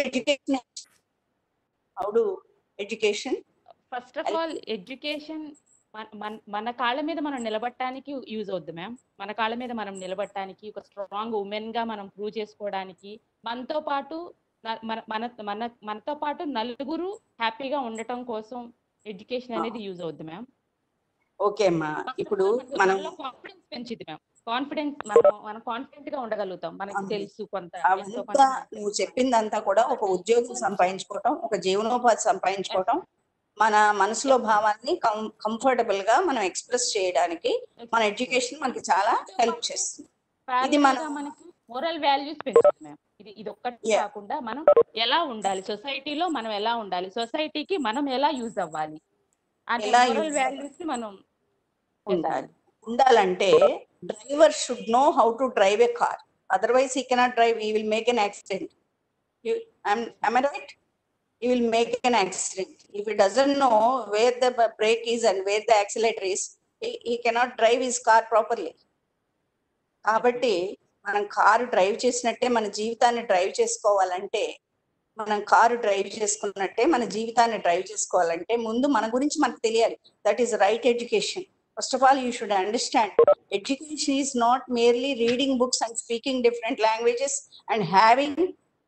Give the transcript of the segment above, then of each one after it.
education? How do education? First of all education మన కాళ్ళ మీద మనం నిలబడటానికి యూజ్ అవుద్ది మ్యామ్. మన కాళ్ళ మీద మనం నిలబడటానికి, ఒక స్ట్రాంగ్ ఉమెన్ గా మనం ప్రూవ్ చేసుకోవడానికి, మనతో పాటు మనతో పాటు నలుగురు హ్యాపీగా ఉండటం కోసం ఎడ్యుకేషన్ అనేది యూజ్ అవుద్ది మ్యామ్. ఓకే అమ్మా, ఇప్పుడు మనం కాన్ఫిడెన్స్ పెంచిద్ది మ్యామ్. కాన్ఫిడెన్స్ మనం కాన్ఫిడెంట్ గా ఉండగలుగుతాం. మనకి తెలుసు కొంత. నువ్వు చెప్పిందంతా కూడా ఒక ఉద్యోగం సంపాదించుకోవటం, ఒక జీవనోపాధి సంపాదించుకోవటం, మన మనసులో భావాన్ని కంఫర్టబుల్ గా మనం ఎక్స్ప్రెస్ చేయడానికి మన ఎడ్యుకేషన్ మనకి చాలా హెల్ప్ చేస్తుంది. ఇది మనకి మోరల్ వాల్యూస్ పెంచుతుంది మ్యామ్. ఇది ఒక్కటి కాకుండా మనం ఎలా ఉండాలి, సొసైటీలో మనం ఎలా ఉండాలి, సొసైటీకి మనం ఎలా యూజ్ అవ్వాలి అనే మోరల్ వాల్యూస్ మనం ఉండాలంటే driver should know how to drive a car, otherwise he cannot drive, he will make an accident. Am I right? He will make an accident. If he doesn't know where the brake is and where the accelerator is, he cannot drive his car properly. కాబట్టి మనం car drive చేసినట్టే మన జీవితాన్ని drive చేసుకోవాలంటే, మనం car drive చేసుకున్నట్టే మన జీవితాన్ని drive చేసుకోవాలంటే ముందు మన గురించి మనకు తెలియాలి. That is right education. First of all, you should understand education is not merely reading books and speaking different languages and having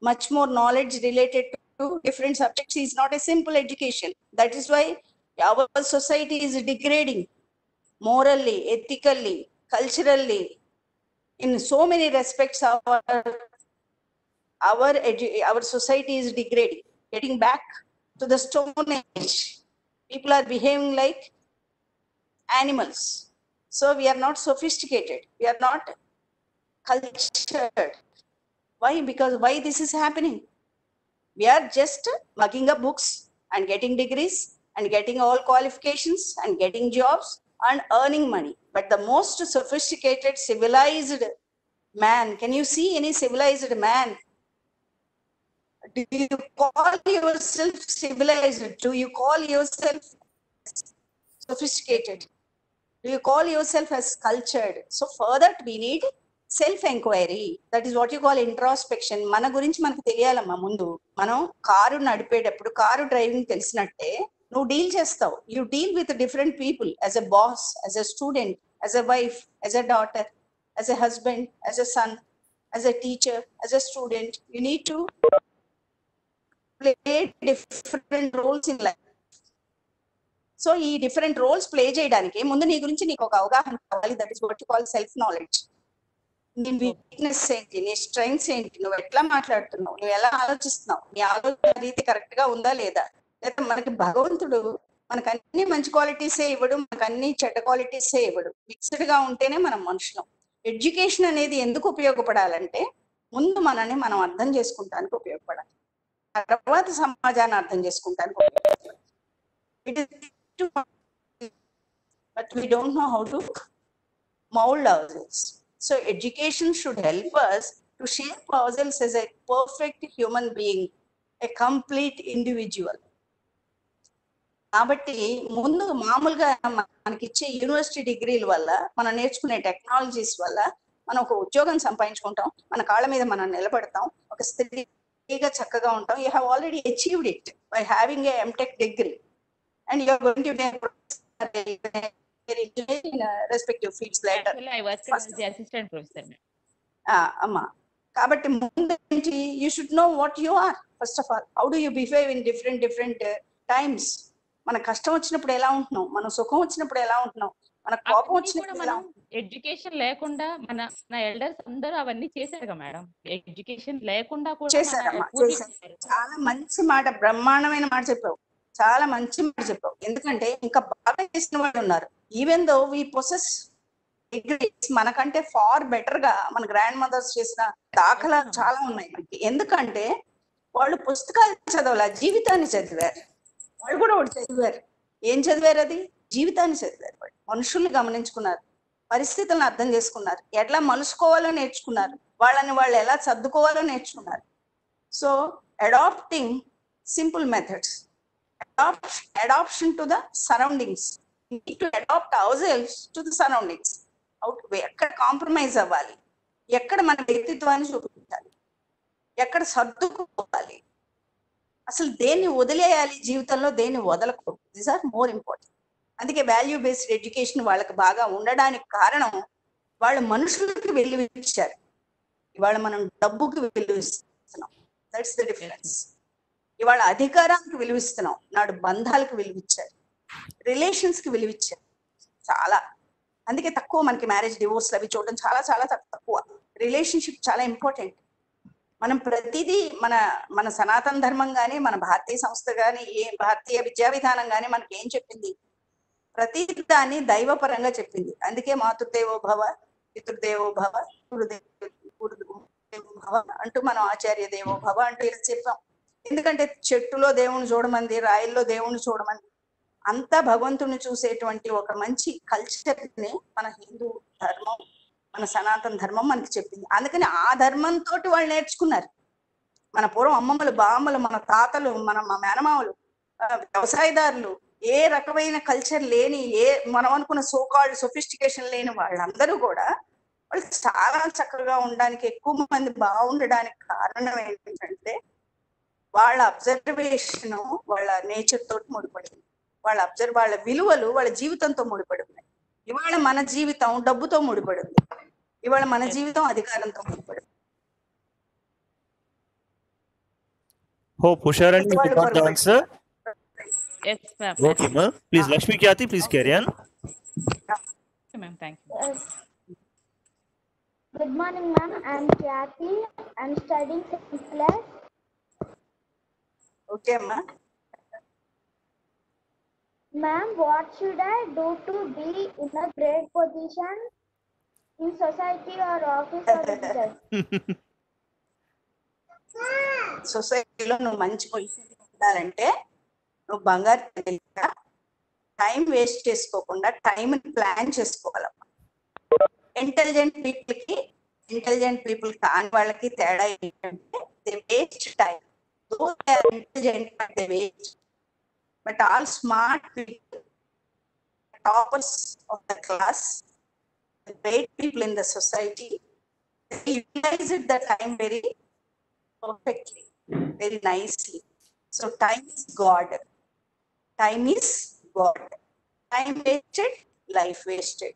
much more knowledge related to different subjects is not a simple education. That is why our society is degrading morally, ethically, culturally, in so many respects. Our society is degrading, getting back to the Stone Age. People are behaving like animals. So we are not sophisticated, we are not cultured. Why? Because why this is happening? We are just mugging up books and getting degrees and getting all qualifications and getting jobs and earning money. But the most sophisticated civilized man, can you see any civilized man? Do you call yourself civilized? Do you call yourself sophisticated? Do you call yourself as cultured? So for that we need self enquiry. That is what you call introspection. మన గురించి మనకు తెలియాలమ్మా. ముందు మనం car నడిపేటప్పుడు, car driving తెలిసినట్టే నువ్వు deal చేస్తావు. You deal with different people, as a boss, as a student, as a wife, as a daughter, as a husband, as a son, as a teacher, as a student. You need to play different roles in life. So ఈ different roles play చేయడానికి ముందు నీ గురించి నీకు ఒక అవగాహన కావాలి. That is what you call self knowledge. నీ వీక్నెస్ ఏంటి, నీ స్ట్రెంగ్స్ ఏంటి, నువ్వు ఎట్లా మాట్లాడుతున్నావు, నువ్వు ఎలా ఆలోచిస్తున్నావు, నీ ఆలోచన రీతి కరెక్ట్ గా ఉందా లేదా. లేదా మనకి భగవంతుడు మనకు అన్ని మంచి క్వాలిటీసే ఇవ్వడు, మనకు అన్ని చెడ్డ క్వాలిటీసే ఇవ్వడు. మిక్స్డ్ గా ఉంటేనే మనం మనుషులం. ఎడ్యుకేషన్ అనేది ఎందుకు ఉపయోగపడాలంటే ముందు మనల్ని మనం అర్థం చేసుకుంటానికి ఉపయోగపడాలి, తర్వాత సమాజాన్ని అర్థం చేసుకుంటానికి ఉపయోగపడాలి. It is but we don't know how to mold ourselves. So education should help us to shape ourselves as a perfect human being, a complete individual. కాబట్టి ముందు మామూలుగా మనకిచ్చే యూనివర్సిటీ డిగ్రీల వల్ల, మనం నేర్చుకునే టెక్నాలజీస్ వల్ల మనం ఒక ఉద్యోగం సంపాదించుకుంటాం, మన కాళ్ళ మీద మనం నిలబడతాం, ఒక స్థితిగా చక్కగా ఉంటాం. You have already achieved it by having a MTech degree and you are going to be a in respective fields later. Actually, I was the assistant professor. Amma. కాబట్టి ముందు నుంచి you should know what you are. First of all, how do you behave in different times? మన కష్టం వచ్చినప్పుడు ఎలా ఉంటున్నాం, మన సుఖం వచ్చినప్పుడు ఎలా ఉంటున్నాం, మన కోపం వచ్చినప్పుడు ఎలా. ఎడ్యుకేషన్ లేకుండా మన ఎల్డర్స్ అందరూ అవన్నీ చేశారు మేడం. ఎడ్యుకేషన్ లేకుండా కూడా చేశారమ్మా, చేశారు. చాలా మంచి మాట, బ్రహ్మాండమైన మాట చెప్పావు, చాలా మంచి మాట చెప్పావు. ఎందుకంటే ఇంకా బాగా చేసిన వాళ్ళు ఉన్నారు. Even though we possess degrees, మనకంటే ఫార్ బెటర్ గా మన గ్రాండ్ మదర్స్ చేసిన దాఖలాలు చాలా ఉన్నాయి మనకి. ఎందుకంటే వాళ్ళు పుస్తకాలు చదవాల, జీవితాన్ని చదివారు. వాళ్ళు కూడా ఒకటి చదివారు. ఏం చదివారు? అది జీవితాన్ని చదివారు. వాళ్ళు మనుషుల్ని గమనించుకున్నారు, పరిస్థితులను అర్థం చేసుకున్నారు, ఎట్లా మలుసుకోవాలో నేర్చుకున్నారు, వాళ్ళని వాళ్ళు ఎలా సర్దుకోవాలో నేర్చుకున్నారు. So adopting simple methods, adoption to the surroundings. We need to adopt ourselves to the surroundings. ఎక్కడ కాంప్రమైజ్ అవ్వాలి, ఎక్కడ మన వ్యక్తిత్వాన్ని చూపించాలి, ఎక్కడ సర్దుకోవాలి, అసలు దేన్ని వదిలేయాలి జీవితంలో, దేన్ని వదలకూడదు. These are more important. అందుకే వాల్యూ బేస్డ్ ఎడ్యుకేషన్ వాళ్ళకి బాగా ఉండడానికి కారణం వాళ్ళు మనుషులకి విలువ ఇచ్చారు. ఇవాళ మనం డబ్బుకి విలువ ఇస్తున్నాం, దట్స్ ద డిఫరెన్స్. ఇవాళ అధికారానికి విలువ ఇస్తున్నాం, నాడు బంధాలకు విలువ ఇచ్చారు, రిలేషన్స్ కి విలువ ఇచ్చారు చాలా. అందుకే తక్కువ మనకి మ్యారేజ్ డివోర్స్ అవి చూడడం చాలా చాలా తక్కువ. రిలేషన్షిప్ చాలా ఇంపార్టెంట్. మనం ప్రతిదీ మన మన సనాతన ధర్మం కానీ, మన భారతీయ సంస్థ కానీ, భారతీయ విద్యా విధానం కానీ మనకి ఏం చెప్పింది, ప్రతి దాన్ని దైవపరంగా చెప్పింది. అందుకే మాతృదేవో భవ, పితృదేవో భవ, గురుదేవో భవ అంటూ మనం ఆచార్య దేవో భవ అంటూ ఇలా చెప్పాం. ఎందుకంటే చెట్టులో దేవుణ్ణి చూడమంది, రాయిల్లో దేవుణ్ణి చూడమంది. అంతా భగవంతుని చూసేటువంటి ఒక మంచి కల్చర్ ని మన హిందూ ధర్మం, మన సనాతన ధర్మం మనకి చెప్పింది. అందుకని ఆ ధర్మంతో వాళ్ళు నేర్చుకున్నారు. మన పూర్వం అమ్మమ్మలు, బామ్మలు, మన తాతలు, మన మేనమామలు, వ్యవసాయదారులు, ఏ రకమైన కల్చర్ లేని, మనం అనుకున్న సోకాల్డ్ సొఫిస్టికేషన్ లేని వాళ్ళందరూ కూడా వాళ్ళు చాలా చక్కగా ఉండడానికి, ఎక్కువ మంది బాగుండడానికి కారణం ఏంటంటే వాళ్ళ అబ్జర్వేషన్ వాళ్ళ నేచర్ తోటి ముడిపడింది. వాళ్ళ విలువలు వాళ్ళ జీవితంతో ముడిపడి ఉన్నాయి. ఇవాళ మన జీవితం డబ్బుతో ముడిపడి ఉంది, ఇవాళ మన జీవితం అధికారంతో ముడిపడి ఉంది. Hope Husharani you got the answer. Yes, ma'am. Okay, ma'am. Please, Lakshmi Kyati, please carry on. Okay, ma'am. Thank you. Yes. Good morning, ma'am. I'm Kathy. I'm studying 6th class. Okay అమ్మా. Ma'am, what should I do to be in a great position in society or office or business? సొసైటీలో నువ్వు మంచి position ఉండాలంటే నువ్వు బంగారు time waste చేసుకోకుండా టైంని plan చేసుకోవాలమ్మా. Intelligent people కాని వాళ్ళకి తేడా ఏంటంటే they waste time. Though they are intelligent, but they waste. But all smart people, toppers of the class, the great people in the society, they utilize the time very perfectly, very nicely. So time is God. Time is God. Time wasted, life wasted.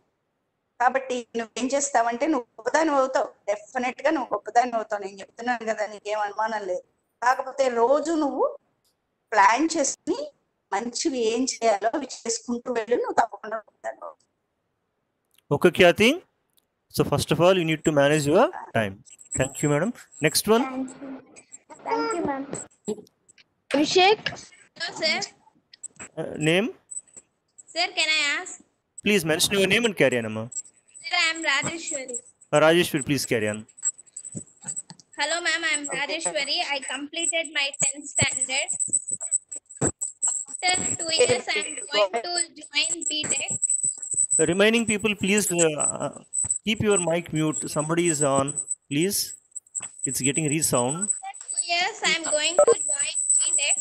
కాబట్టి నువ్వేం చేస్తావంటే నువ్వు గొప్పదాని అవుతావు, definite గా నువ్వు గొప్పదాని అవుతావు. నేను చెప్తున్నాను కదా, నీకేం అనుమానం లేదు. కాకపోతే రోజు నువ్వు ప్లాన్ చేసుకుని మంచివి ఏం చేయాలో అవి చేసుకుంటూ వెళ్ళి నువ్వు తప్పకుండా గొప్పదాని అవుతావు. Okay, Kyati. So first of all, you need to manage your time. Thank you, madam. Next one. Thank you, ma'am. Abhishek. Hello, sir. Name. Sir, can I ask? Please mention your name and carry on, Amma. Sir, I am Rajeshwari. Rajeshwari, please carry on. Hello, ma'am. I am Rajeshwari. I completed my 10th standard. After 2 years, I am going to join BTech. The remaining people, please keep your mic mute. Somebody is on, please. It's getting resound. After 2 years, I am going to join BTech.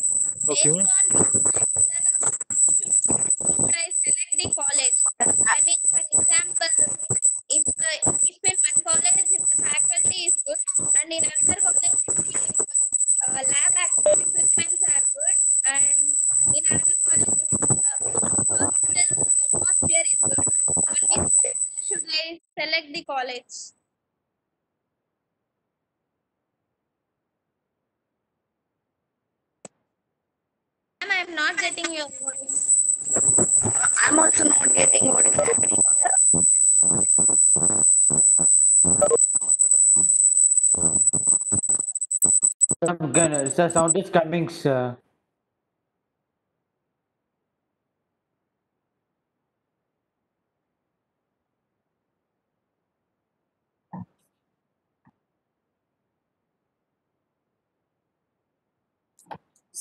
Okay. Based on should I select the college? I mean, for example, if in one college if the faculty is good and in another college lab equipments are good and in another college hospital atmosphere is good, on which should I select the college? Ma'am, I am not getting your voice. I'm also not getting what is happening. Sir, sound is coming, sir.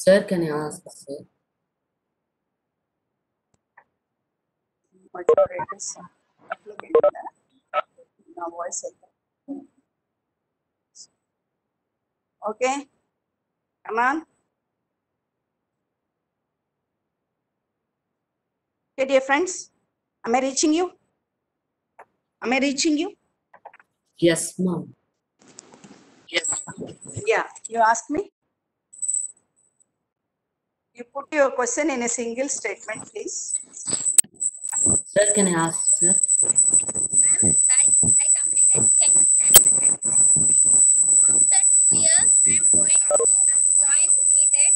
Sir, can I ask, sir? Moderators, now voice. Okay, come on. Okay, dear friends, am I reaching you? Am I reaching you? Yes, ma'am. Yeah. You ask me. You put your question in a single statement, please. Sir, can I ask, sir? Ma'am, I completed 10th standard. After 2 years, I am going to join BTech.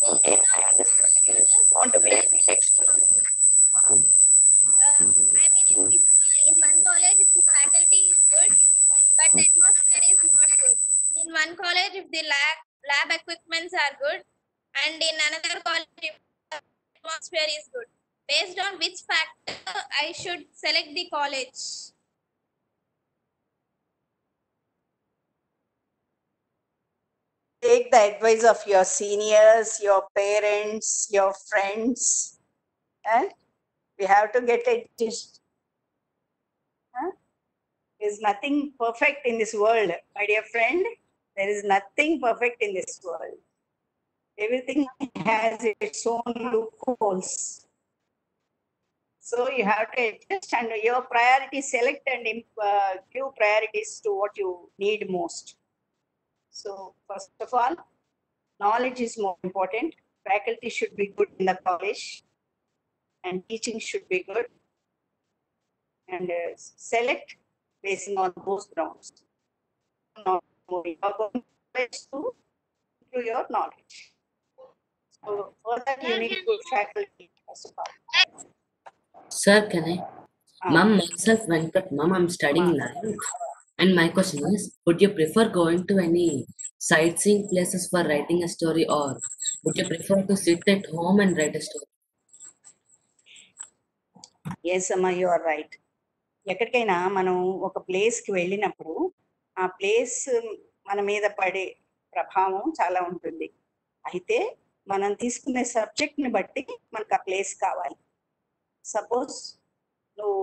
Based on which factors should I select the college? I mean, if in one college, if the faculty is good, but the atmosphere is not good. In one college, if the lab equipments are good, and in another college, if the atmosphere is good. Based on which factor I should select the college? Take the advice of your seniors, your parents, your friends, and we have to get it. There is nothing perfect in this world, my dear friend. There is nothing perfect in this world. Everything has its own loopholes. So you have to adjust and your priorities, select and give priorities to what you need most. So first of all, knowledge is more important. Faculty should be good in the college, and teaching should be good. And select basing on those grounds. Not moving your knowledge to improve your knowledge. So for that you need good faculty first of all. Sir, can I? Ma'am, myself Venkat. Ma'am, I'm studying live. And my question is, would you prefer going to any sightseeing places for writing a story, or would you prefer to sit at home and write a story? Yes, Amma, you are right. ఎక్కడికైనా మనం ఒక ప్లేస్కి వెళ్ళినప్పుడు ఆ place మన మీద పడే ప్రభావం చాలా ఉంటుంది. అయితే మనం తీసుకునే సబ్జెక్ట్ని బట్టి మనకు ఆ ప్లేస్ కావాలి. సపోజ్ నువ్వు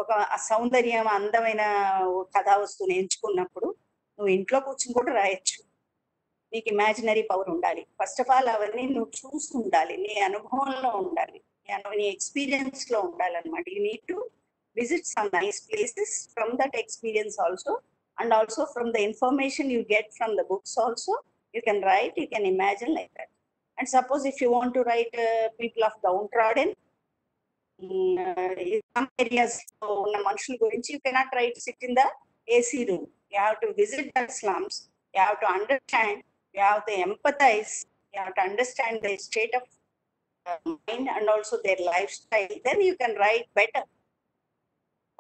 ఒక సౌందర్యం అందమైన కథా వస్తువుని ఎంచుకున్నప్పుడు నువ్వు ఇంట్లో కూర్చుని కూడా రాయొచ్చు. నీకు ఇమాజినరీ పవర్ ఉండాలి. ఫస్ట్ ఆఫ్ ఆల్ అవన్నీ నువ్వు చూసి ఉండాలి, నీ అనుభవంలో ఉండాలి, నీ ఎక్స్పీరియన్స్ లో ఉండాలన్నమాట. You need to visit some nice places from that experience also, and also from the information you get from the books also you can write, you can imagine like that. And suppose if you want to right people of down-trodden areas ఉన్న మనుషుల గురించి, you cannot try to sit in the AC room. You have to visit the slums. You have to understand. You have to empathize. You have to understand their state of mind and also their lifestyle. Then you can write better.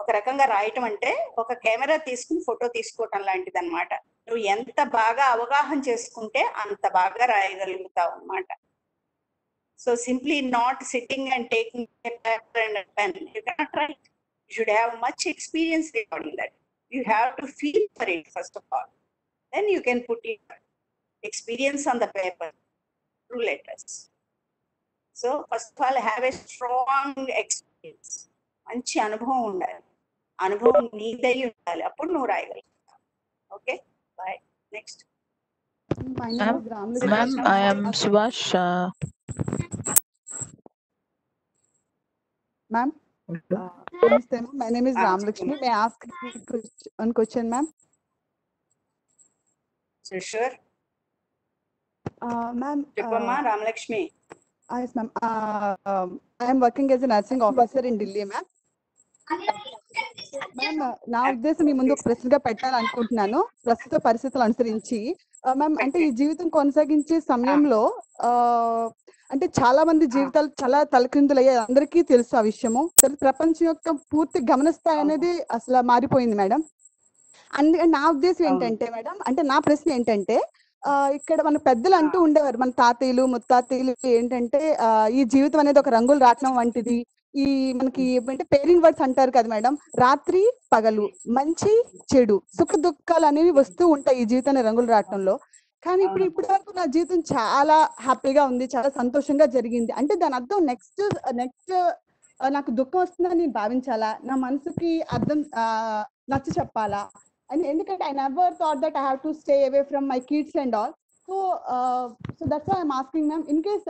ఒక రకంగా రాయటం అంటే ఒక camera తీసుకుని photo తీసుకోవటం లాంటిది అనమాట. నువ్వు ఎంత బాగా అవగాహన చేసుకుంటే అంత బాగా రాయగలుగుతావు అన్నమాట. So simply not sitting and taking a paper and a pen, you cannot write. You should have much experience regarding that. You have to feel for it first of all. Then you can put it experience on the paper through letters. So first of all, have a strong experience. మంచి అనుభవం ఉండాలి, అనుభవం నీదై ఉండాలి, అప్పుడు నువ్వు రాయగలుగుతావు. Okay, bye. Next. Ma'am, I am Subash. Ma'am, namaste, ma'am. My name is Ram Lakshmi. May I ask one question, ma'am? Sure. Ma'am. Cheppamma, Ram Lakshmi. Yes, ma'am. I am working as a nursing officer in Delhi, ma'am. Ma'am, నా ఉద్దేశం మీ ముందు ఒక ప్రశ్నగా పెట్టాలనుకుంటున్నాను. ప్రస్తుత పరిస్థితులు అనుసరించి ma'am, అంటే ఈ జీవితం కొనసాగించే సమయంలో అంటే చాలా మంది జీవితాలు చాలా తలక్రిందులయ్యాయి, అందరికీ తెలుసు ఆ విషయము. ప్రపంచం యొక్క పూర్తి గమనస్థాయి అనేది అసలు మారిపోయింది మేడం. అందుకని నా ఉద్దేశం ఏంటంటే మేడం, అంటే నా ప్రశ్న ఏంటంటే, ఇక్కడ మన పెద్దలు అంటూ ఉండేవారు, మన తాతయ్యలు ముత్తాతయ్యలు ఏంటంటే, ఈ జీవితం అనేది ఒక రంగులు రాట్నం వంటిది. ఈ మనకి అంటే పేరింగ్ వర్డ్స్ అంటారు కదా మేడం, రాత్రి పగలు, మంచి చెడు, సుఖ దుఃఖాలు అనేవి వస్తూ ఉంటాయి ఈ జీవితాన్ని రంగులు రాటంలో. కానీ ఇప్పటి వరకు నా జీవితం చాలా హ్యాపీగా ఉంది, చాలా సంతోషంగా జరిగింది. అంటే దాని అర్థం నెక్స్ట్ నాకు దుఃఖం వస్తుందని నేను భావించాలా, నా మనసుకి అర్థం నచ్చ చెప్పాలా అని? ఎందుకంటే I never thought that I have to stay away from my kids and all. So that's why I'm asking ma'am, in case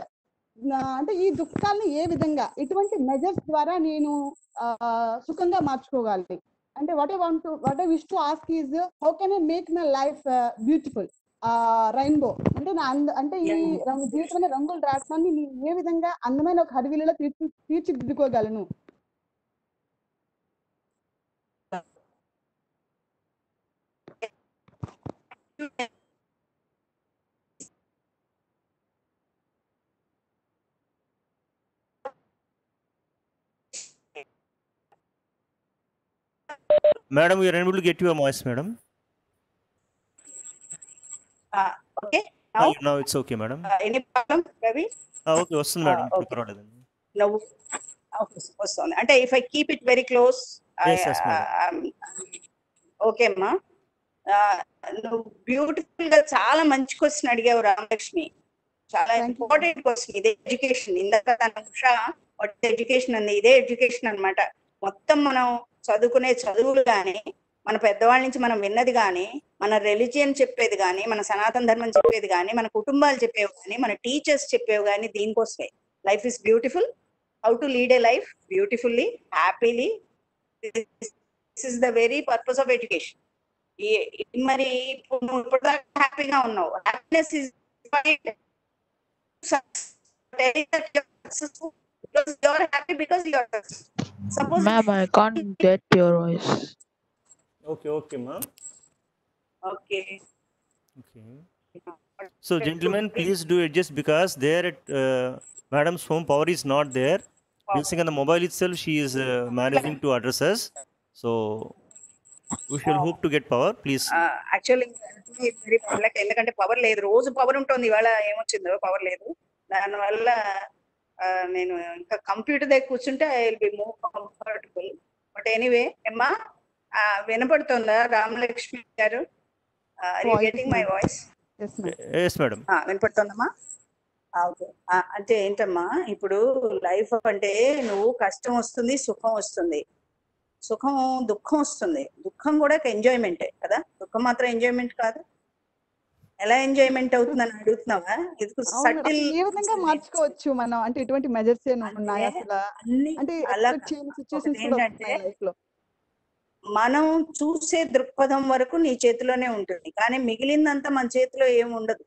అంటే ఈ దుఃఖాలను ఏ విధంగా, ఎటువంటి మెజర్స్ ద్వారా నేను సుఖంగా మార్చుకోగలి అంటే what I wish to ask is how can I make my life beautiful? Rainbow అంటే అంటే ఈ జీవితంలో రంగులు రాట్నాన్ని నేను ఏ విధంగా అందమైన ఒక హరివిల్లులో తీర్చిదిద్దుకోగలను? Madam, we are unable to get your voice, madam. Okay. Now it's okay, madam. Any problem, Ravi? Okay, వస్తుంది మేడం. No. Okay, వస్తుంది. అంటే if I keep it very close, yes, madam. Okay అమ్మా. నువ్వు బ్యూటిఫుల్ గా చాలా మంచి question అడిగావు రామలక్ష్మి. చాలా ఇంపార్టెంట్ క్వశ్చన్ ఇది. ఎడ్యుకేషన్ ఇందాక తన ఉషా ఎడ్యుకేషన్ అంది, ఇదే ఎడ్యుకేషన్ అన్నమాట. మొత్తం మనం చదువుకునే చదువులు కానీ, మన పెద్దవాళ్ళ నుంచి మనం విన్నది కానీ, మన రిలీజియన్ చెప్పేది కానీ, మన సనాతన ధర్మం చెప్పేది కానీ, మన కుటుంబాలు చెప్పేవి కానీ, మన టీచర్స్ చెప్పేవి కానీ దీనికోసమే. Life is beautiful, how to lead a life beautifully, happily, this is the very purpose of education. మరి ఇప్పుడు హ్యాపీగా ఉన్నావు, happiness is because you are happy because you are successful. Suppose ma'am, I can't get your voice. Okay ma'am. Okay. So gentlemen, please do adjust because there at madam's home power is not there. Using on the mobile itself, she is managing to address us. So we shall hope to get power, please. Actually very public ఎందుకంటే power లేదు, రోజు power ఉంటుంది, ఇవాళ ఏమొచ్చిందో power లేదు. దానివల్ల నేను ఇంకా computer దగ్గర కూర్చుంటే I will be more comfortable. But anyway అమ్మా, వినపడుతుందా Ramalakshmi garu? Are you getting my voice? yes madam. వినపడుతుందమ్మా? ఓకే. అంటే ఏంటమ్మా, ఇప్పుడు లైఫ్ అంటే నువ్వు కష్టం వస్తుంది, సుఖం వస్తుంది, సుఖం దుఃఖం వస్తుంది, దుఃఖం కూడా ఒక ఎంజాయ్మెంటే కదా, దుఃఖం మాత్రం ఎంజాయ్మెంట్ కాదు. ఎలా ఎంజాయ్మెంట్ అవుతుందని అడుగుతున్నావా? ఏ విధంగా మార్చుకోవచ్చు మనం? అంటే ఎటువంటి మెజర్స్ ఉన్నాయి అసలు? అంటే మనం చూసే దృక్పథం వరకు నీ చేతిలోనే ఉంటుంది, కానీ మిగిలిందంతా మన చేతిలో ఏమి ఉండదు.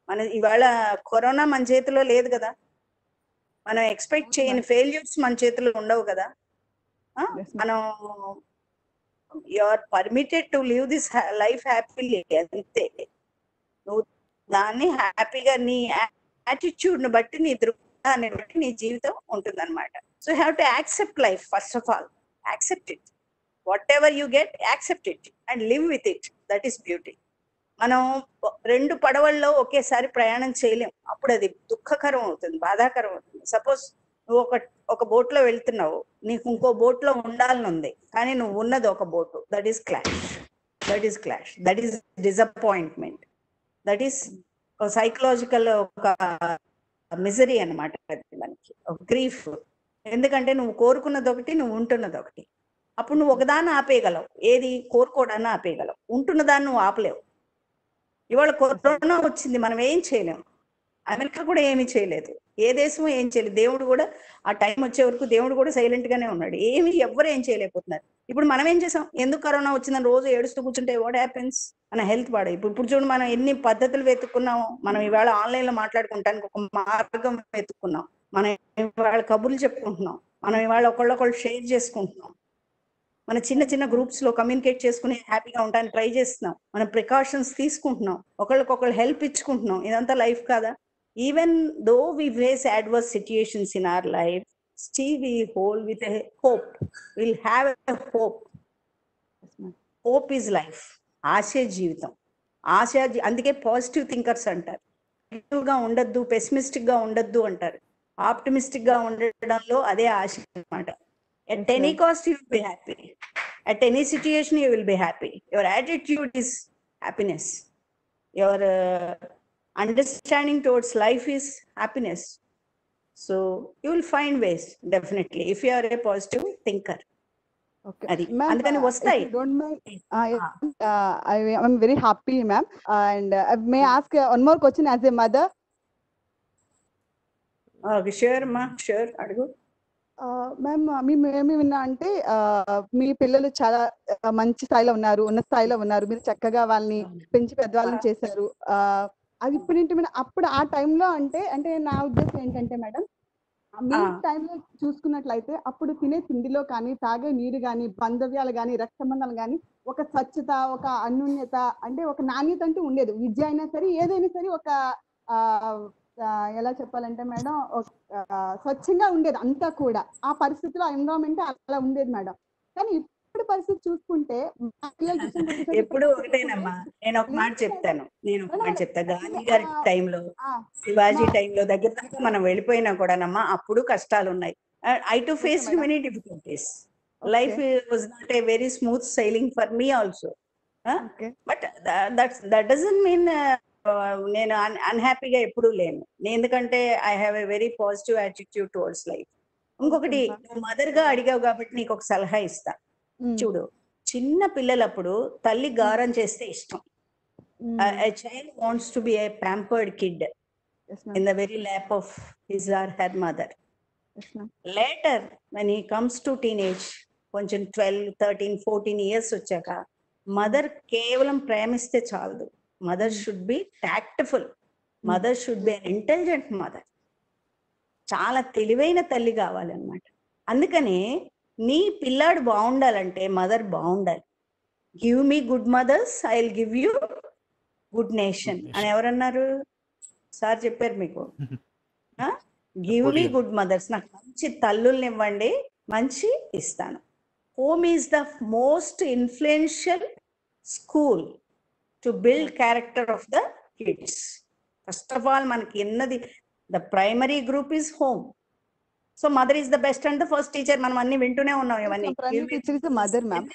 మన ఇవాళ కరోనా మన చేతిలో లేదు కదా, మనం ఎక్స్పెక్ట్ చేయని ఫెయిల్యూర్స్ మన చేతిలో ఉండవు కదా. మనం you are permitted to live this life happily, అంతే. నువ్వు దాన్ని హ్యాపీగా నీ యాటిట్యూడ్ ని బట్టి, నీ దృక్పథాన్ని బట్టి నీ జీవితం ఉంటుంది అనమాట. So have to accept life. First of all accept it, what ever you get accept it and live with it. That is beauty. మనం రెండు పడవల్లో ఒకేసారి ప్రయాణం చేయలేం, అప్పుడు అది దుఃఖకరం అవుతుంది, బాధాకరం అవుతుంది. సపోజ్ నువ్వు ఒక బోట్ లో వెళ్తున్నావు, నీకు ఇంకో బోట్ లో ఉండాలని ఉంది, కానీ నువ్వు ఉన్నది ఒక boat. That is clash, that is clash, that is disappointment, that is psychological ఒక మిజరీ అనమాట మనకి, ఒక గ్రీఫ్. ఎందుకంటే నువ్వు కోరుకున్నది ఒకటి, నువ్వు ఉంటున్నది ఒకటి. అప్పుడు నువ్వు ఒకదాన్ని ఆపేయగలవు, ఏది కోరుకోవడాన్ని ఆపేయగలవు, ఉంటున్న దాన్ని నువ్వు ఆపలేవు. ఇవాళ కరోనా వచ్చింది, మనం ఏం చేయలేము. అమెరికా కూడా ఏమీ చేయలేదు, ఏ దేశం ఏం చేయలేదు. దేవుడు కూడా ఆ టైం వచ్చే వరకు దేవుడు కూడా సైలెంట్ గానే ఉన్నాడు, ఎవ్వరు ఏం చేయలేకపోతున్నారు. ఇప్పుడు మనం ఏం చేసాం? ఎందుకు కరోనా వచ్చిందని రోజు ఏడుస్తూ కూర్చుంటే వాట్ హ్యాపెన్స్? మన హెల్త్ పాడు. ఇప్పుడు చూడు, మనం ఎన్ని పద్ధతులు వెతుక్కున్నాం. మనం ఇవాళ ఆన్లైన్ లో మాట్లాడుకుంటానికి ఒక మార్గం వెతుక్కున్నాం, మనం ఇవాళ కబుర్లు చెప్పుకుంటున్నాం, మనం ఇవాళ ఒకళ్ళొకళ్ళు షేర్ చేసుకుంటున్నాం, మన చిన్న చిన్న గ్రూప్స్ లో కమ్యూనికేట్ చేసుకుని హ్యాపీగా ఉండడానికి ట్రై చేస్తున్నాం, మనం ప్రికాషన్స్ తీసుకుంటున్నాం, ఒకళ్ళకొకళ్ళు హెల్ప్ ఇచ్చుకుంటున్నాం. ఇదంతా లైఫ్ కాదా? Even though we face adverse situations in our life, still we hold with a hope. We'll have a hope. Hope is life. ఆశే జీవితం. అందుకే పాజిటివ్ థింకర్స్ అంటారు. నెగిటివ్ గా ఉండద్దు, పెసిమిస్టిక్ గా ఉండద్దు అంటారు. ఆప్టిమిస్టిక్ గా ఉండడంలో అదే ఆశ అన్నమాట. At any cost you will be happy. At any situation you will be happy. Your attitude is happiness. Your understanding towards life is happiness. So you will find ways, definitely, if you are a positive thinker. Okay. అందుకని వస్తాయి. I am very happy, ma'am. And may I ask one more question as a mother? Sure, ma. Sure. అడుగు. Ma'am మేము ఏమి విన్నా అంటే మీ పిల్లలు చాలా మంచి స్థాయిలో ఉన్నారు, ఉన్న స్థాయిలో ఉన్నారు, మీరు చక్కగా వాళ్ళని పెంచి పెద్దవాళ్ళని చేశారు. అది ఇప్పుడు ఏంటి మేడం, అప్పుడు ఆ టైంలో అంటే అంటే నా ఉద్దేశం ఏంటంటే మేడం, మీ టైంలో చూసుకున్నట్లయితే అప్పుడు తినే తిండిలో కానీ, తాగే నీరు కానీ, బాంధవ్యాలు కానీ, రక్త సంబంధాలు కానీ ఒక స్వచ్ఛత, ఒక అన్యోన్యత, అంటే ఒక నాణ్యత అంటూ ఉండేది. విద్య అయినా సరే, ఏదైనా సరే ఒక ఎలా చెప్పాలంటే మేడం, స్వచ్ఛంగా ఉండేది అంతా కూడా. ఆ పరిస్థితిలో ఎన్విరాన్మెంట్ అలా ఉండేది మేడం. కానీ ఇప్పుడు పరిస్థితి చూసుకుంటే ఎప్పుడు ఒకటేనమ్మా. నేను ఒక మాట చెప్తాను, గాంధీ గారి టైంలో, శివాజీ టైంలో దగ్గర దాకా మనం వెళ్ళిపోయినా కూడానమ్మా అప్పుడు కష్టాలు ఉన్నాయి. I too faced many difficulties. Life was not a very smooth sailing for me also. But that doesn't mean నేను అన్హ్యాపీగా ఎప్పుడూ లేను. ఎందుకంటే I have a very positive attitude towards life. ఇంకొకటి, మదర్ గా అడిగావు కాబట్టి నీకు ఒక సలహా ఇస్తా. చూడు, చిన్న పిల్లలప్పుడు తల్లి గారం చేస్తే ఇష్టం. A child wants to be a pampered kid in the very lap of his or her mother. Later when he comes to teenage, కొంచెం 12, 13, 14 years వచ్చాక మదర్ కేవలం ప్రేమిస్తే చాలదు. Mother should be tactful, mother should be an intelligent mother. చాలా తెలివైన తల్లి కావాలన్నమాట. అందుకని నీ పిల్లాడు బాగుండాలంటే మదర్ బాగుండాలి. Give me good mothers, I will give you good nation అని ఎవరన్నారు? సార్ చెప్పారు మీకు. గివ్ మీ గుడ్ మదర్స్, నాకు మంచి తల్లుల్ని ఇవ్వండి, మంచి ఇస్తాను. Home is the most influential school to build character of the kids. First of all మనకి ఎన్నది, the primary group is home. So mother is the best and the first teacher. మనం అన్ని వింటూనే ఉన్నాం ఇవన్నీ. Mother ma'am.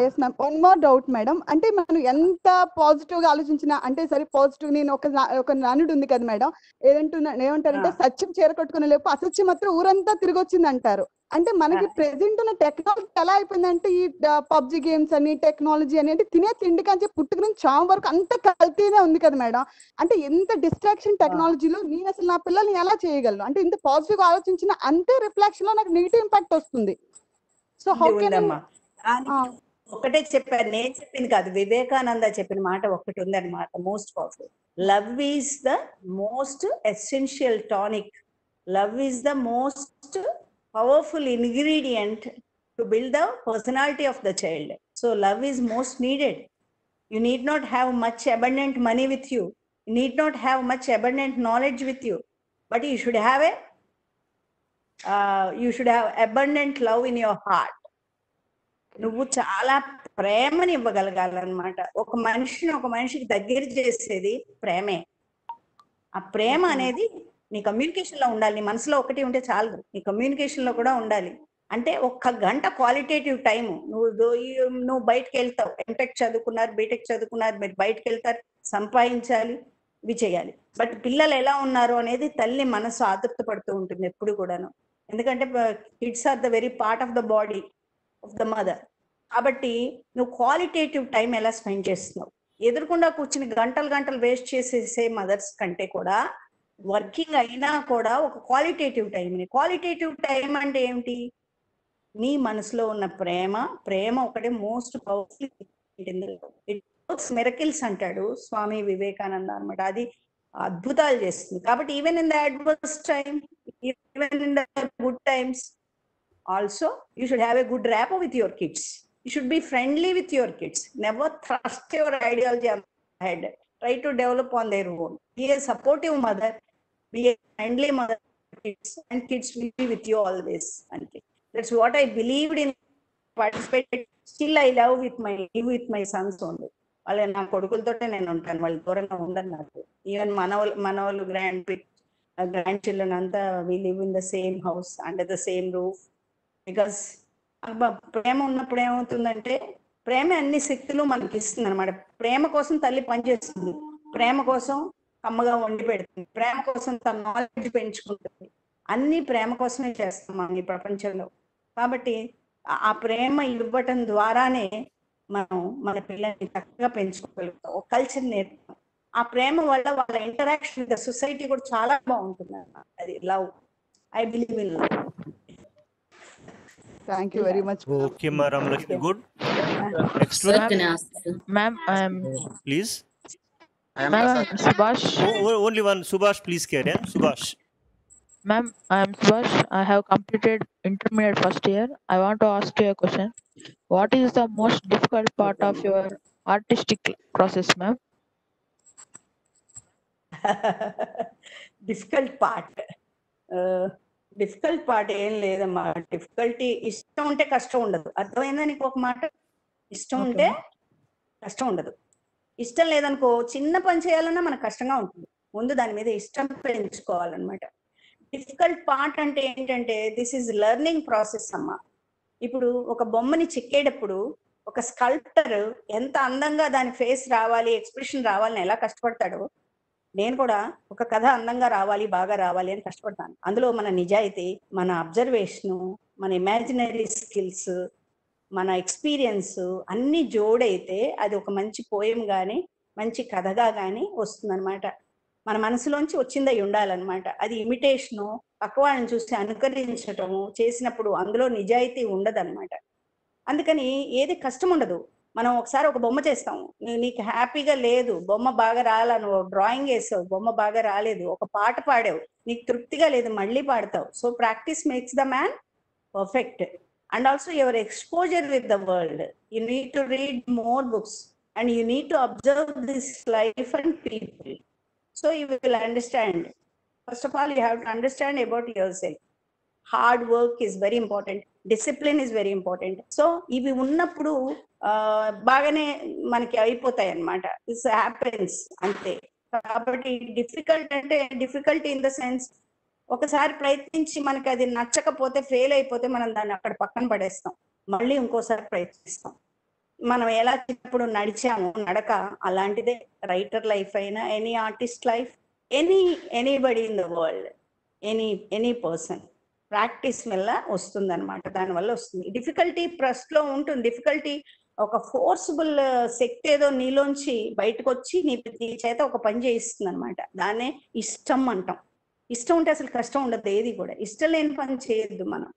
Yes ma'am, one more doubt madam. అంటే మనం ఎంత పాజిటివ్ గా ఆలోచించినా, అంటే సరే పాజిటివ్, నేను ఒక నానుడు ఉంది కదా మేడం, ఏమంటారంటే సత్యం చేరకొట్టుకునే లేపు అసత్యం మాత్రం ఊరంతా తిరిగి వచ్చింది అంటారు. అంటే మనకి ప్రెసెంట్ ఉన్న టెక్నాలజీ ఎలా అయిపోయిందంటే, ఈ పబ్జి గేమ్స్ అని, టెక్నాలజీ అని, అంటే తినే తిండి కానీ పుట్టుక నుంచి చావు వరకు అంత కల్తీనే ఉంది కదా మేడం. అంటే ఎంత డిస్ట్రాక్షన్ టెక్నాలజీలో, నేను అసలు నా పిల్లల్ని ఎలా చేయగలను? అంటే ఇంత పాజిటివ్ గా ఆలోచించిన అంతే రిఫ్లెక్షన్ లో నాకు నెగిటివ్ ఇంపాక్ట్ వస్తుంది. సో హౌ కెన్ ఒకటే చెప్పారు, నేను చెప్పింది కాదు, వివేకానంద చెప్పిన మాట ఒకటి ఉందన్నమాట, most powerful. Love is the most essential tonic. Love is the most powerful ingredient to build the personality of the child. So love is most needed. You need not have much abundant money with you. You need not have much abundant knowledge with you. But you should have abundant love in your heart. నువ్వు చాలా ప్రేమని ఇవ్వగలగాలన్నమాట. ఒక మనిషికి దగ్గర చేసేది ప్రేమే. ఆ ప్రేమ అనేది నీ కమ్యూనికేషన్ లో ఉండాలి. నీ మనసులో ఒకటి ఉంటే చాలు, నీ కమ్యూనికేషన్ లో కూడా ఉండాలి. అంటే 1 గంట క్వాలిటేటివ్ టైం. నువ్వు బయటకు వెళ్తావు, ఎంటెక్ చదువుకున్నారు, బీటెక్ చదువుకున్నారు, మీరు బయటకు వెళ్తారు, సంపాదించాలి, ఇవి చేయాలి. బట్ పిల్లలు ఎలా ఉన్నారు అనేది తల్లి మనసు ఆతృప్తపడుతూ ఉంటుంది ఎప్పుడు కూడాను. ఎందుకంటే kids are the very part of the body of the mother. కాబట్టి నువ్వు క్వాలిటేటివ్ టైం ఎలా స్పెండ్ చేస్తున్నావు? ఎదురుకుండా కూర్చుని గంటలు వేస్ట్ చేసేసే మదర్స్ కంటే కూడా, వర్కింగ్ అయినా కూడా ఒక క్వాలిటేటివ్ టైం అంటే ఏమిటి? నీ మనసులో ఉన్న ప్రేమ ఒకటే మోస్ట్ పవర్ఫుల్. మిరకిల్స్ అంటాడు స్వామి వివేకానంద అన్నమాట. అది అద్భుతాలు చేస్తుంది. కాబట్టి even in the adverse time, even in the good times also you should have a good rapport with your kids. You should be friendly with your kids. Never thrust your ideology on their head. Try to develop on their own. Be a supportive mother. Be a friendly mother to kids, and kids will be with you always. That's what I believed in. Participated. Still I live with my sons only. వాళ్ళ నా కొడుకులతోటే నేను ఉంటాను, వాళ్ళు దూరంగా ఉండను నాకు. Even మనవాళ్ళు grand children అంతా we live in the same house, under the same roof. Because ప్రేమ ఉన్నప్పుడు ఏమవుతుందంటే, ప్రేమ అన్ని శక్తులు మనకి ఇస్తుంది అనమాట. ప్రేమ కోసం తల్లి పనిచేస్తుంది, ప్రేమ కోసం అమ్మగా వండి పెడుతుంది, ప్రేమ కోసం తన నాలెడ్జ్ పెంచుకుంటుంది. అన్ని ప్రేమ కోసమే చేస్తాం మనం ఈ ప్రపంచంలో. కాబట్టి ఆ ప్రేమ ఇవ్వటం ద్వారానే మనం మన పిల్లల్ని చక్కగా పెంచుకోగలుగుతాం, ఒక కల్చర్ నేర్పుతాం. ఆ ప్రేమ వల్ల వాళ్ళ ఇంటరాక్షన్ విత్ ద సొసైటీ కూడా చాలా బాగుంటుంది అన్నమాట. అది love. I believe in love. Thank you very much. Okay, Ma Ramalakshmi, good. Next Sir, one, can I ask you? Ma'am, please. I'm Subhash. Only one, Subhash, please carry on. Subhash. Ma'am, I'm Subhash. I have completed intermediate first year. I want to ask you a question. What is the most difficult part of your artistic process, ma'am? Difficult part difficult part ఏం లేదమ్మా. Difficulty ఇష్టం ఉంటే కష్టం ఉండదు. అర్థమైందా నీకు ఒక మాట? ఇష్టం ఉంటే కష్టం ఉండదు. ఇష్టం లేదనుకో చిన్న పని చేయాలన్నా మనకు కష్టంగా ఉంటుంది. ముందు దాని మీద ఇష్టం పెంచుకోవాలన్నమాట. డిఫికల్ట్ పార్ట్ అంటే ఏంటంటే దిస్ ఈజ్ లెర్నింగ్ ప్రాసెస్ అమ్మా. ఇప్పుడు ఒక బొమ్మని చెక్కేటప్పుడు ఒక స్కల్ప్టర్ ఎంత అందంగా దాని ఫేస్ రావాలి, ఎక్స్ప్రెషన్ రావాలని ఎలా కష్టపడతాడో, నేను కూడా ఒక కథ అందంగా రావాలి, బాగా రావాలి అని కష్టపడతాను. అందులో మన నిజాయితీ, మన అబ్జర్వేషను, మన ఇమాజినరీ స్కిల్స్, మన ఎక్స్పీరియన్స్ అన్ని జోడైతే అది ఒక మంచి పోయం కానీ మంచి కథగా కానీ వస్తుందన్నమాట. మన మనసులోంచి వచ్చిందై ఉండాలన్నమాట. అది ఇమిటేషను, పక్క వాళ్ళని చూసి అనుకరించటము చేసినప్పుడు అందులో నిజాయితీ ఉండదన్నమాట. అందుకని ఏది కష్టం ఉండదు. మనం ఒకసారి ఒక బొమ్మ చేస్తాం, నీకు హ్యాపీగా లేదు, బొమ్మ బాగా రాలా, నువ్వు డ్రాయింగ్ వేసావు, బొమ్మ బాగా రాలేదు, ఒక పాట పాడావు, నీకు తృప్తిగా లేదు, మళ్ళీ పాడతావు. So practice makes the man perfect. And also your exposure with the world. You need to read more books and you need to observe this life and people. So you will understand. First of all you have to understand about your self. Hard work is very important, discipline is very important. So ఇవి ఉన్నప్పుడు బాగానే మనకి అయిపోతాయి అన్నమాట. This happens అంతే. కాబట్టి difficult అంటే difficult in the sense ఒకసారి ప్రయత్నించి మనకి అది నచ్చకపోతే, ఫెయిల్ అయిపోతే మనం దాన్ని అక్కడ పక్కన పడేస్తాం, మళ్ళీ ఇంకోసారి ప్రయత్నిస్తాం. మనం ఎలా చిన్నప్పుడు నడిచాము నడక, అలాంటిదే రైటర్ లైఫ్ అయినా, any artist life, anybody in the world, any person practice వల్ల వస్తుంది అనమాట. దానివల్ల వస్తుంది. డిఫికల్టీ ఫస్ట్ లో ఉంటుంది. డిఫికల్టీ ఒక ఫోర్స్బుల్ శక్తి ఏదో నీలోంచి బయటకు వచ్చి నీ చేత ఒక పని చేయిస్తుంది అనమాట. దాన్నే ఇష్టం అంటాం. ఇష్టం ఉంటే అసలు కష్టం ఉండదు ఏది కూడా. ఇష్టం లేని పని చేయొద్దు మనం.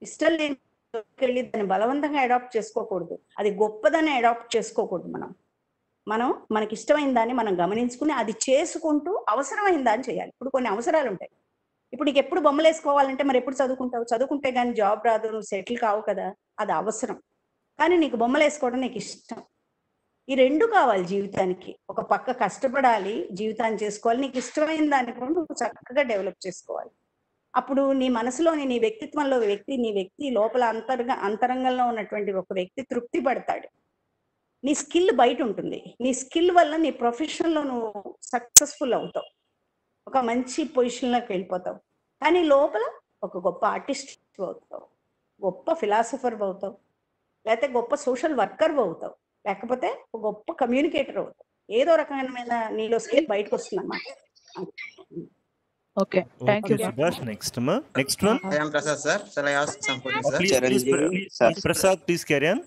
ఇష్టం లేని వెళ్ళి దాన్ని బలవంతంగా అడాప్ట్ చేసుకోకూడదు. అది గొప్పదని అడాప్ట్ చేసుకోకూడదు. మనకి ఇష్టమైన దాన్ని మనం గమనించుకుని అది చేసుకుంటూ అవసరమైన దాన్ని చేయాలి. ఇప్పుడు కొన్ని అవసరాలు ఉంటాయి. ఇప్పుడు నీకు ఎప్పుడు బొమ్మలు వేసుకోవాలంటే మరి ఎప్పుడు చదువుకుంటావు? చదువుకుంటే కానీ జాబ్ రాదు, నువ్వు సెటిల్ కావు కదా. అది అవసరం. కానీ నీకు బొమ్మలు వేసుకోవడం నీకు ఇష్టం. ఈ రెండు కావాలి జీవితానికి. ఒక పక్క కష్టపడాలి, జీవితాన్ని చేసుకోవాలి, నీకు ఇష్టమైన దాన్ని కూడా నువ్వు చక్కగా డెవలప్ చేసుకోవాలి. అప్పుడు నీ మనసులోని, నీ వ్యక్తిత్వంలో నీ వ్యక్తి లోపల అంతరంగంలో ఉన్నటువంటి ఒక వ్యక్తి తృప్తి పడతాడు. నీ స్కిల్ బయట ఉంటుంది. నీ స్కిల్ వల్ల నీ ప్రొఫెషన్లో నువ్వు సక్సెస్ఫుల్ అవుతావు, ఒక మంచి పొజిషన్లోకి వెళ్ళిపోతావు. కానీ లోపల ఒక గొప్ప ఆర్టిస్ట్ అవుతావు, గొప్ప ఫిలాసఫర్ అవుతావు, లేకపోతే గొప్ప సోషల్ వర్కర్ అవుతావు, లేకపోతే ఒక గొప్ప కమ్యూనికేటర్ అవుతావు. ఏదో రకమైన నీలో స్కిల్ బయటకు వస్తుంది అన్నమాట. Okay, thank you. Subhash, next one. I am Prasad, sir. Shall I ask some questions, sir? Please, Prasad, please carry on.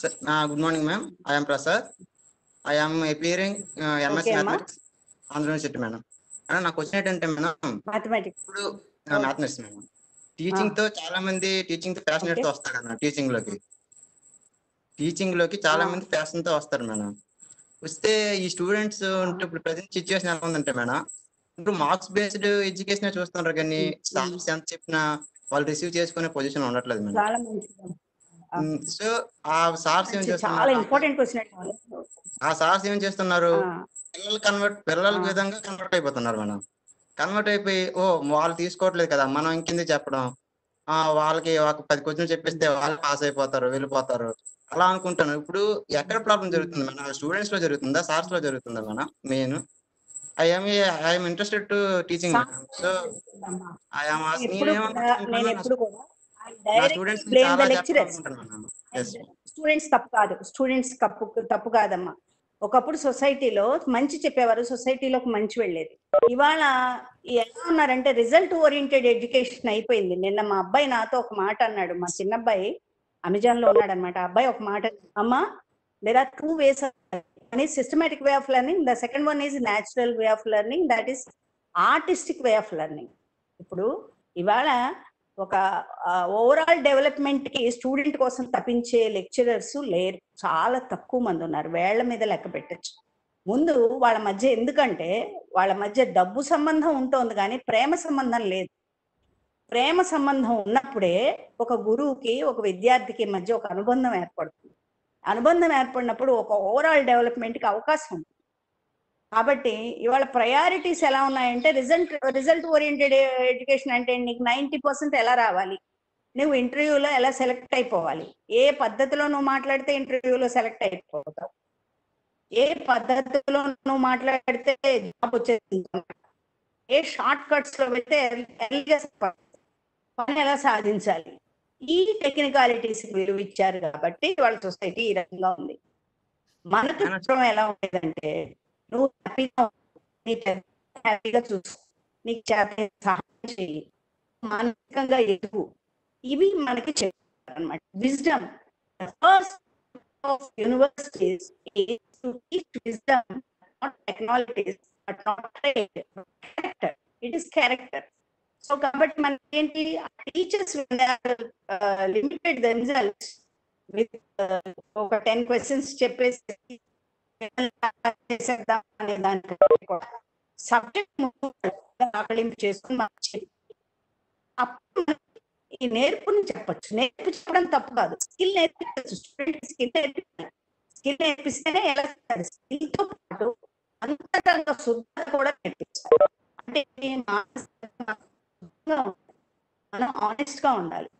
Sir, good morning, ma'am. I am Prasad. I am appearing MS Mathematics, Andhra University, madam. నా question ఏంటంటే madam, mathematics ఇప్పుడు mathematics madam, teaching తో చాలా మంది teaching తో passionate తో వస్తారు కదా. టీచింగ్ లోకి చాలా మంది ప్యాషన్ తో వస్తారు మేడం. వస్తే ఈ స్టూడెంట్స్ ఇప్పుడు ప్రజెంట్ సిచ్యువేషన్ ఎలా ఉందంటే మేడం, ఇప్పుడు మార్క్స్ బేస్డ్ ఎడ్యుకేషన్ చూస్తున్నారు కానీ సార్స్ ఎంత చెప్పినా వాళ్ళు రిసీవ్ చేసుకునే పొజిషన్ ఉండట్లేదు మేడం. సో ఆ సార్స్ ఏం చేస్తున్నారు, పిల్లల విధంగా కన్వర్ట్ అయిపోతున్నారు మేడం. కన్వర్ట్ అయిపోయి వాళ్ళు తీసుకోవట్లేదు కదా, మనం ఇంకింది చెప్పడం, వాళ్ళకి ఒక 10 క్వశ్చన్లు చెప్పిస్తే వాళ్ళు పాస్ అయిపోతారు, వెళ్ళిపోతారు, అలా అనుకుంటాను. ఇప్పుడు ఎక్కడ ప్రాబ్లం జరుగుతుంది మేడం? స్టూడెంట్స్ లో జరుగుతుందా, సార్స్ లో జరుగుతుందా madam? Main I am interested to teaching. So I am asking students తప్పు కాదమ్మా. ఒకప్పుడు సొసైటీలో మంచి చెప్పేవారు, సొసైటీలోకి మంచి వెళ్ళేది. ఇవాళ ఎలా ఉన్నారంటే రిజల్ట్ ఓరియంటెడ్ ఎడ్యుకేషన్ అయిపోయింది. నిన్న మా అబ్బాయి నాతో ఒక మాట అన్నాడు. మా చిన్న అబ్బాయి అమెజాన్ లో ఉన్నాడు అనమాట. అబ్బాయి ఒక మాట, అమ్మా there are 2 ways. One is systematic way of learning, the second one is natural way of learning, that is artistic way of learning. ఇప్పుడు ఇవాళ ఒక ఓవరాల్ డెవలప్మెంట్ కి స్టూడెంట్ కోసం తప్పించే లెక్చరర్స్ లేరు, చాలా తక్కువ మంది ఉన్నారు, వేళ్ల మీద లెక్క పెట్టచ్చు. ముందు వాళ్ళ మధ్య, ఎందుకంటే వాళ్ళ మధ్య డబ్బు సంబంధం ఉంటుంది కానీ ప్రేమ సంబంధం లేదు. ప్రేమ సంబంధం ఉన్నప్పుడే ఒక గురువుకి ఒక విద్యార్థికి మధ్య ఒక అనుబంధం ఏర్పడుతుంది. అనుబంధం ఏర్పడినప్పుడు ఒక ఓవరాల్ డెవలప్మెంట్కి అవకాశం ఉంది. కాబట్టి ఇవాళ ప్రయారిటీస్ ఎలా ఉన్నాయంటే రిజల్ట్ ఓరియంటెడ్ ఎడ్యుకేషన్ అంటే నీకు 90% ఎలా రావాలి, నువ్వు ఇంటర్వ్యూలో ఎలా సెలెక్ట్ అయిపోవాలి, ఏ పద్ధతిలో నువ్వు మాట్లాడితే ఇంటర్వ్యూలో సెలెక్ట్ అయిపోతావు, ఏ పద్ధతిలో నువ్వు మాట్లాడితే జాబ్ వచ్చేది, ఏ షార్ట్ కట్స్ లో వెళ్తే పని ఎలా సాధించాలి, ఈ టెక్నికాలిటీస్ విలువ ఇచ్చారు కాబట్టి వాళ్ళ సొసైటీ ఈ రకంగా ఉంది. మనకు ఎలా ఉండేదంటే నువ్వు హ్యాపీగా చూసు, నీకు సహాయం చేయి, మానసికంగా ఎదుగు, ఇవి మనకి చెప్తారు అనమాట. Wisdom, first of universities is to teach wisdom, not technologies, but not trade, but character. It is character. So కాబట్టి మనకి ఏంటి, టీచర్స్ లిమిటెడ్ themselves with ఒక 10 questions చెప్పేసి చేసేద్దాం అనే దానికి సబ్జెక్ట్ ఆకలింపు చేసుకుని మనం చెప్పి అప్పుడు ఈ నేర్పుని చెప్పచ్చు. నేర్పు చెప్పడం తప్పు కాదు, స్కిల్ నేర్పించచ్చు. స్టూడెంట్ స్కిల్ నేర్పించాలి. స్కిల్ నేర్పిస్తేనే ఎలా స్కిల్ తో పాటు అంతరంగ శుద్ధత కూడా నేర్పించాలి. అంటే మనం ఆనెస్ట్ గా ఉండాలి.